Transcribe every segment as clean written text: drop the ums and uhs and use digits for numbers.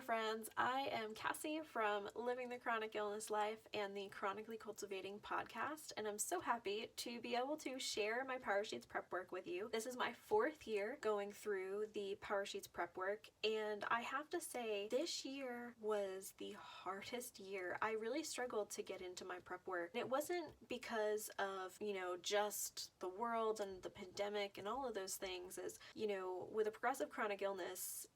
friends. I am Cassie from Living the Chronic Illness Life and the Chronically Cultivating podcast, and I'm so happy to be able to share my Powersheets prep work with you. This is my 4th year going through the Powersheets prep work, and I have to say this year was the hardest year. I really struggled to get into my prep work, and it wasn't because of, just the world and the pandemic and all of those things. As with a progressive chronic illness,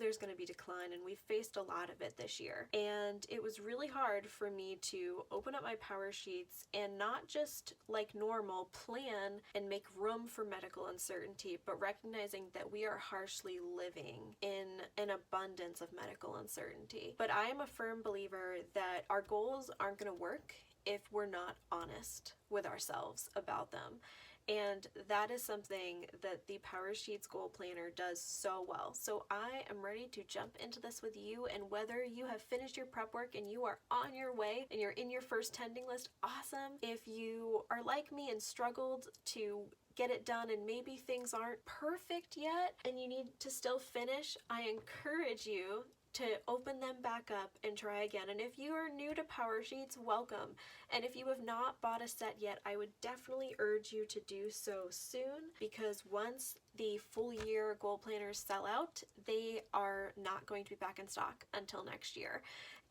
there's going to be decline, and we've faced a lot of it this year. And it was really hard for me to open up my Powersheets and not just like normal plan and make room for medical uncertainty, but recognizing that we are harshly living in an abundance of medical uncertainty. But I am a firm believer that our goals aren't going to work if we're not honest with ourselves about them. And that is something that the Powersheets Goal Planner does so well. So I am ready to jump into this with you, and whether you have finished your prep work and you are on your way and you're in your first tending list, awesome. If you are like me and struggled to get it done and maybe things aren't perfect yet and you need to still finish, I encourage you to open them back up and try again. And if you are new to Powersheets, welcome. And if you have not bought a set yet, I would definitely urge you to do so soon, because once the full year goal planners sell out, they are not going to be back in stock until next year.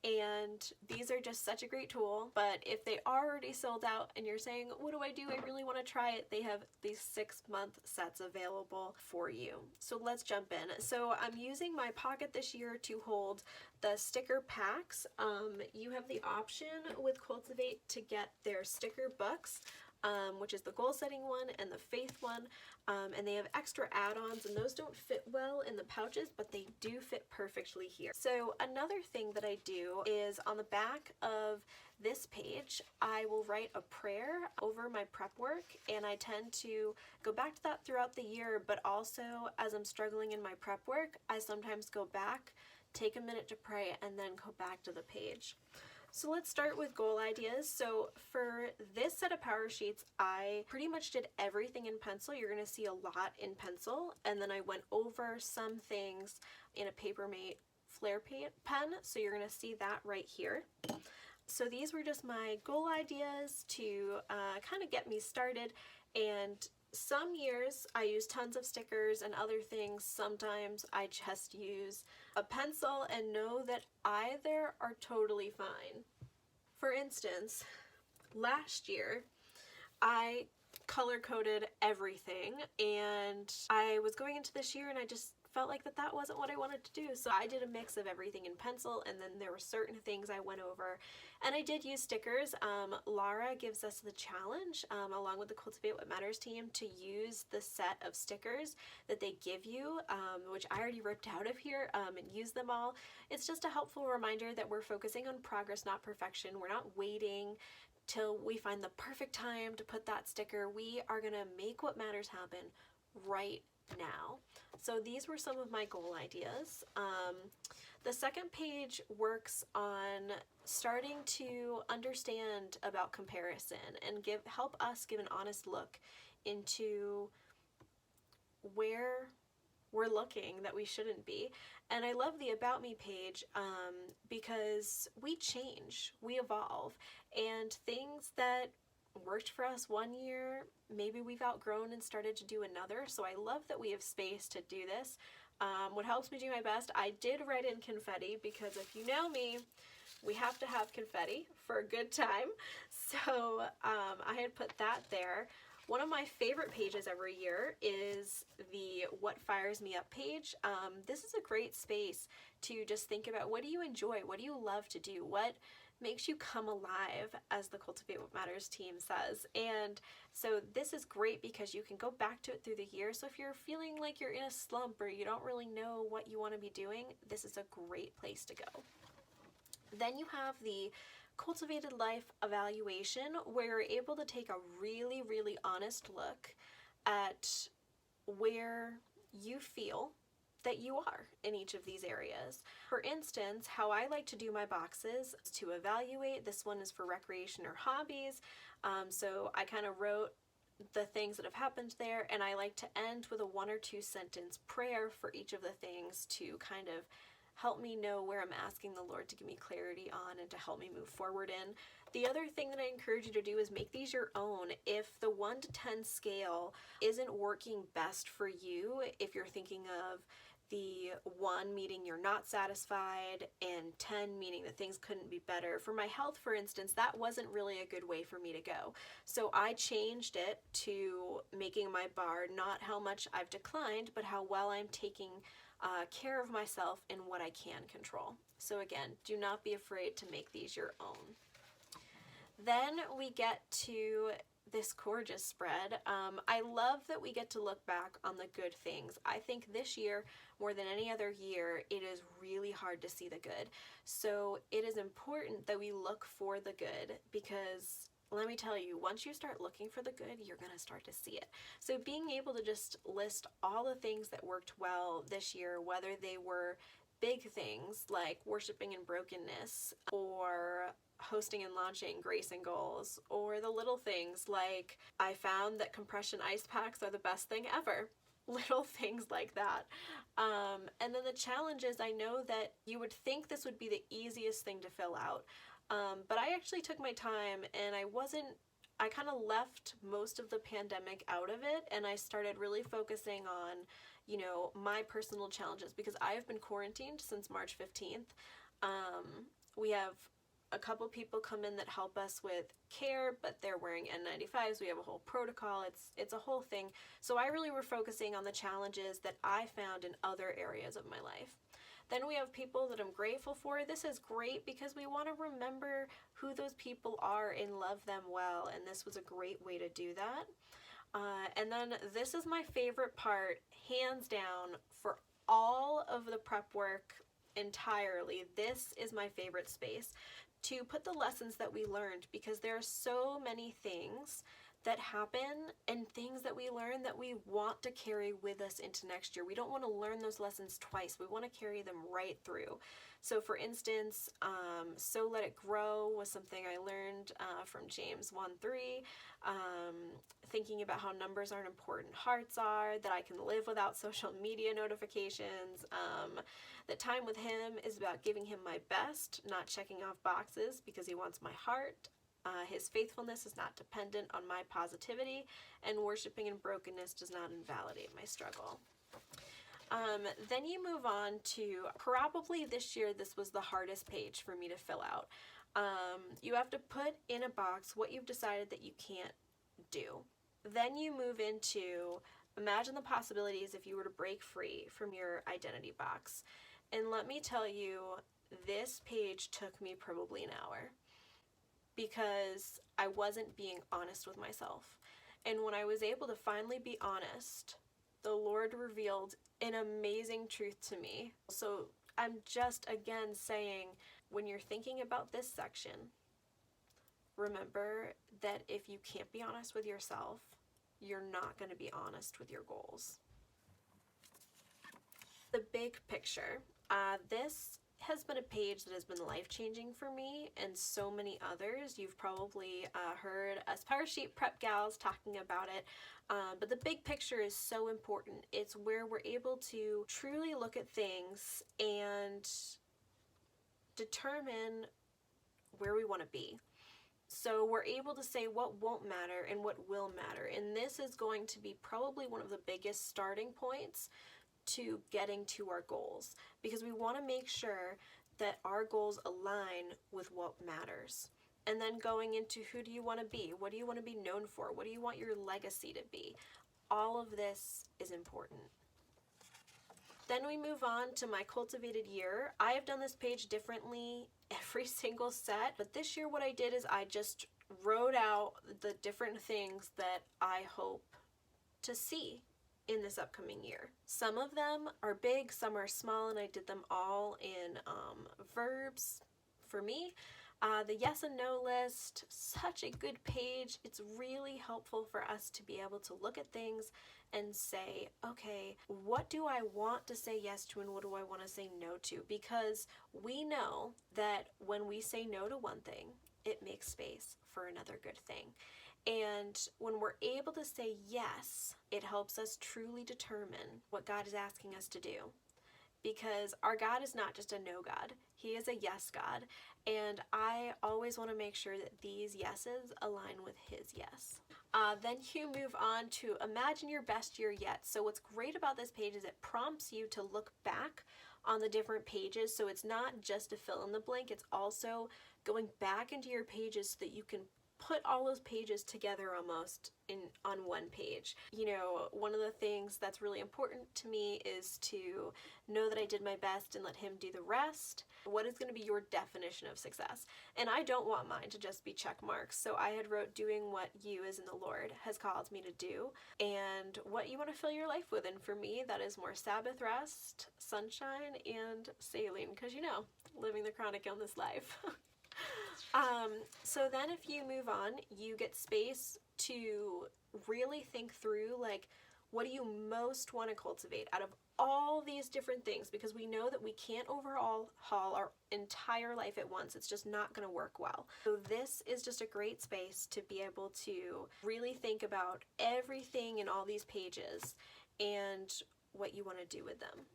And these are just such a great tool. But if they are already sold out and you're saying, what do? I really want to try it, they have these 6-month sets available for you. So let's jump in. So I'm using my pocket this year to hold the sticker packs. You have the option with Cultivate to get their sticker books, which is the goal setting one and the faith one, and they have extra add-ons, and those don't fit well in the pouches, but they do fit perfectly here. So another thing that I do is on the back of this page, I will write a prayer over my prep work, and I tend to go back to that throughout the year, but also as I'm struggling in my prep work, I sometimes go back, take a minute to pray, and then go back to the page. So let's start with goal ideas. So for this set of Powersheets, I pretty much did everything in pencil. You're going to see a lot in pencil, and then I went over some things in a Papermate Flair pen, so you're going to see that right here. So these were just my goal ideas to kind of get me started, and some years I use tons of stickers and other things. Sometimes I just use a pencil and know that either are totally fine. For instance, last year I color coded everything, and I was going into this year and I just felt like that wasn't what I wanted to do. So I did a mix of everything in pencil, and then there were certain things I went over. And I did use stickers. Laura gives us the challenge, along with the Cultivate What Matters team, to use the set of stickers that they give you, which I already ripped out of here, and use them all. It's just a helpful reminder that we're focusing on progress, not perfection. We're not waiting till we find the perfect time to put that sticker. We are gonna make what matters happen right now. So these were some of my goal ideas. The second page works on starting to understand about comparison and help us give an honest look into where we're looking that we shouldn't be. And I love the About Me page because we change, we evolve, and things that worked for us one year, maybe we've outgrown and started to do another. So I love that we have space to do this. What helps me do my best, I did write in confetti, because if you know me, we have to have confetti for a good time. So I had put that there. One of my favorite pages every year is the What Fires Me Up page. This is a great space to just think about, what do you enjoy? What do you love to do? What makes you come alive, as the Cultivate What Matters team says. And so this is great because you can go back to it through the year. So if you're feeling like you're in a slump or you don't really know what you want to be doing, this is a great place to go. Then you have the Cultivated Life evaluation, where you're able to take a really, really honest look at where you feel that you are in each of these areas. For instance, how I like to do my boxes is to evaluate. This one is for recreation or hobbies. So I kind of wrote the things that have happened there, and I like to end with a 1 or 2 sentence prayer for each of the things to kind of help me know where I'm asking the Lord to give me clarity on and to help me move forward in. The other thing that I encourage you to do is make these your own. If the 1 to 10 scale isn't working best for you, if you're thinking of the 1 meaning you're not satisfied and 10 meaning that things couldn't be better. For my health, for instance, that wasn't really a good way for me to go. So I changed it to making my bar not how much I've declined, but how well I'm taking care of myself and what I can control. So again, do not be afraid to make these your own. Then we get to this gorgeous spread. I love that we get to look back on the good things. I think this year, more than any other year, it is really hard to see the good. So it is important that we look for the good, because let me tell you, once you start looking for the good, you're going to start to see it. So being able to just list all the things that worked well this year, whether they were big things like worshiping in brokenness, or hosting and launching Grace and Goals, or the little things like I found that compression ice packs are the best thing ever. Little things like that. And then the challenges, I know that you would think this would be the easiest thing to fill out, but I actually took my time, and I kind of left most of the pandemic out of it, and I started really focusing on, my personal challenges, because I have been quarantined since March 15th. We have a couple people come in that help us with care, but they're wearing N95s. We have a whole protocol. It's a whole thing. So I really were focusing on the challenges that I found in other areas of my life. Then we have people that I'm grateful for. This is great because we want to remember who those people are and love them well, and this was a great way to do that. And then this is my favorite part, hands down, for all of the prep work entirely. This is my favorite space to put the lessons that we learned, because there are so many things that happen and things that we learn that we want to carry with us into next year. We don't want to learn those lessons twice. We want to carry them right through. So for instance, So Let It Grow was something I learned from James 1:3. Thinking about how numbers aren't important, hearts are, that I can live without social media notifications, that time with him is about giving him my best, not checking off boxes because he wants my heart. His faithfulness is not dependent on my positivity, and worshiping in brokenness does not invalidate my struggle. Then you move on to, probably this year, this was the hardest page for me to fill out. You have to put in a box what you've decided that you can't do. Then you move into, imagine the possibilities if you were to break free from your identity box. And let me tell you, this page took me probably an hour, because I wasn't being honest with myself. And when I was able to finally be honest, the Lord revealed an amazing truth to me. So I'm just again saying, when you're thinking about this section, remember that if you can't be honest with yourself, you're not going to be honest with your goals. The big picture. This has been a page that has been life-changing for me and so many others. You've probably heard us Powersheet prep gals talking about it, but the big picture is so important. It's where we're able to truly look at things and determine where we want to be. So we're able to say what won't matter and what will matter, and this is going to be probably one of the biggest starting points to getting to our goals, because we want to make sure that our goals align with what matters. And then going into, who do you want to be? What do you want to be known for? What do you want your legacy to be? All of this is important. Then we move on to my cultivated year. I have done this page differently every single set, but this year what I did is I just wrote out the different things that I hope to see in this upcoming year. Some of them are big, some are small, and I did them all in verbs for me. The yes and no list, such a good page. It's really helpful for us to be able to look at things and say, okay, what do I want to say yes to and what do I want to say no to? Because we know that when we say no to one thing, it makes space for another good thing. And when we're able to say yes, it helps us truly determine what God is asking us to do. because our God is not just a no God. He is a yes God. And I always want to make sure that these yeses align with his yes. Then you move on to imagine your best year yet. So what's great about this page is it prompts you to look back on the different pages. So it's not just a fill in the blank, it's also going back into your pages so that you can put all those pages together almost on one page. You know, one of the things that's really important to me is to know that I did my best and let him do the rest. What is going to be your definition of success? And I don't want mine to just be check marks. So I had wrote doing what you as in the Lord has called me to do and what you want to fill your life with. And for me, that is more Sabbath rest, sunshine, and sailing, because you know, living the chronic illness life. So then if you move on, you get space to really think through, like, what do you most want to cultivate out of all these different things? Because we know that we can't overhaul our entire life at once. It's just not going to work well. So this is just a great space to be able to really think about everything in all these pages and what you want to do with them.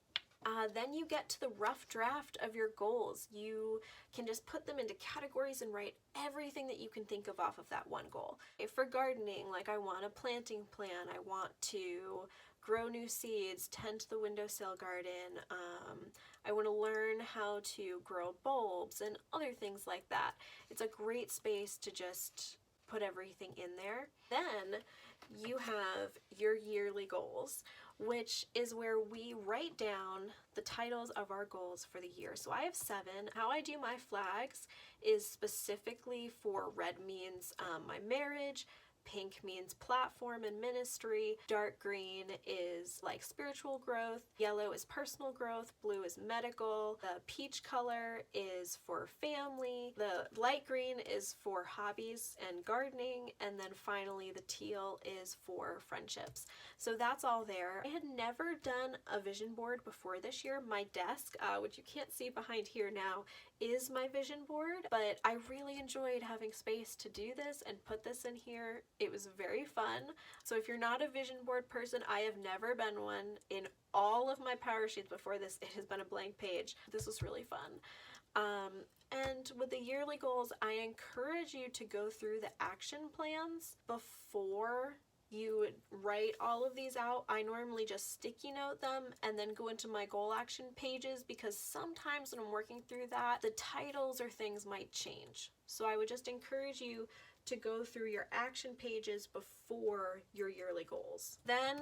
Then you get to the rough draft of your goals. You can just put them into categories and write everything that you can think of off of that one goal. If for gardening, like I want a planting plan, I want to grow new seeds, tend to the windowsill garden, I want to learn how to grow bulbs and other things like that. It's a great space to just put everything in there. Then you have your yearly goals, which is where we write down the titles of our goals for the year. So I have 7. How I do my flags is specifically for red means my marriage, pink means platform and ministry, dark green is like spiritual growth, yellow is personal growth, blue is medical, the peach color is for family, the light green is for hobbies and gardening, and then finally the teal is for friendships. So that's all there. I had never done a vision board before this year. My desk, which you can't see behind here now, is my vision board, but I really enjoyed having space to do this and put this in here. It was very fun. So if you're not a vision board person, I have never been one. In all of my power sheets before this, it has been a blank page. This was really fun. And with the yearly goals, I encourage you to go through the action plans before you would write all of these out. I normally just sticky note them and then go into my goal action pages, because sometimes when I'm working through that, the titles or things might change. So I would just encourage you to go through your action pages before your yearly goals. Then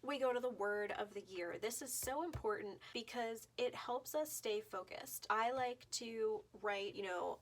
we go to the word of the year. This is so important because it helps us stay focused. I like to write,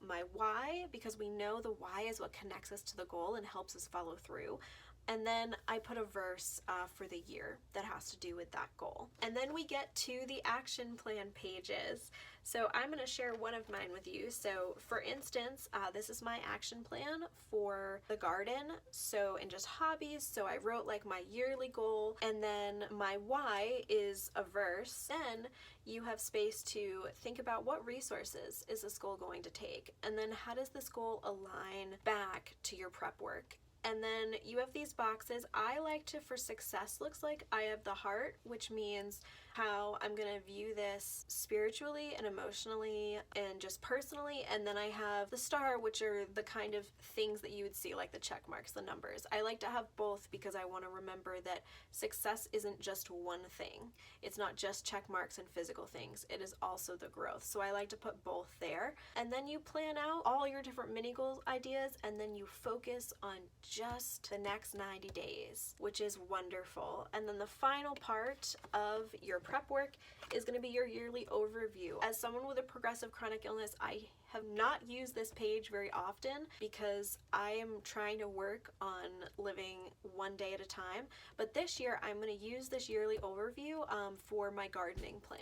my why, because we know the why is what connects us to the goal and helps us follow through. And then I put a verse for the year that has to do with that goal. And then we get to the action plan pages. So I'm going to share one of mine with you. So for instance, this is my action plan for the garden. So in just hobbies, so I wrote like my yearly goal, and then my why is a verse. Then you have space to think about what resources is this goal going to take, and then how does this goal align back to your prep work. And then you have these boxes. I like to, for success looks like, I have the heart, which means how I'm going to view this spiritually and emotionally and just personally. And then I have the star, which are the kind of things that you would see, like the check marks, the numbers. I like to have both because I want to remember that success isn't just one thing. It's not just check marks and physical things. It is also the growth. So I like to put both there. And then you plan out all your different mini goal ideas, and then you focus on just the next 90 days, which is wonderful. And then the final part of your prep work is going to be your yearly overview. As someone with a progressive chronic illness, I have not used this page very often because I am trying to work on living one day at a time. But this year, I'm going to use this yearly overview for my gardening plan.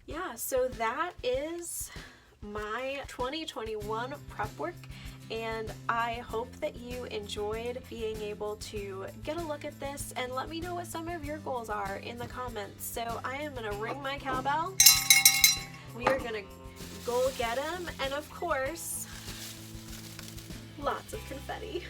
Yeah, so that is my 2021 prep work. And I hope that you enjoyed being able to get a look at this, and let me know what some of your goals are in the comments. So I am going to ring my cowbell. We are going to go get them, and of course, lots of confetti.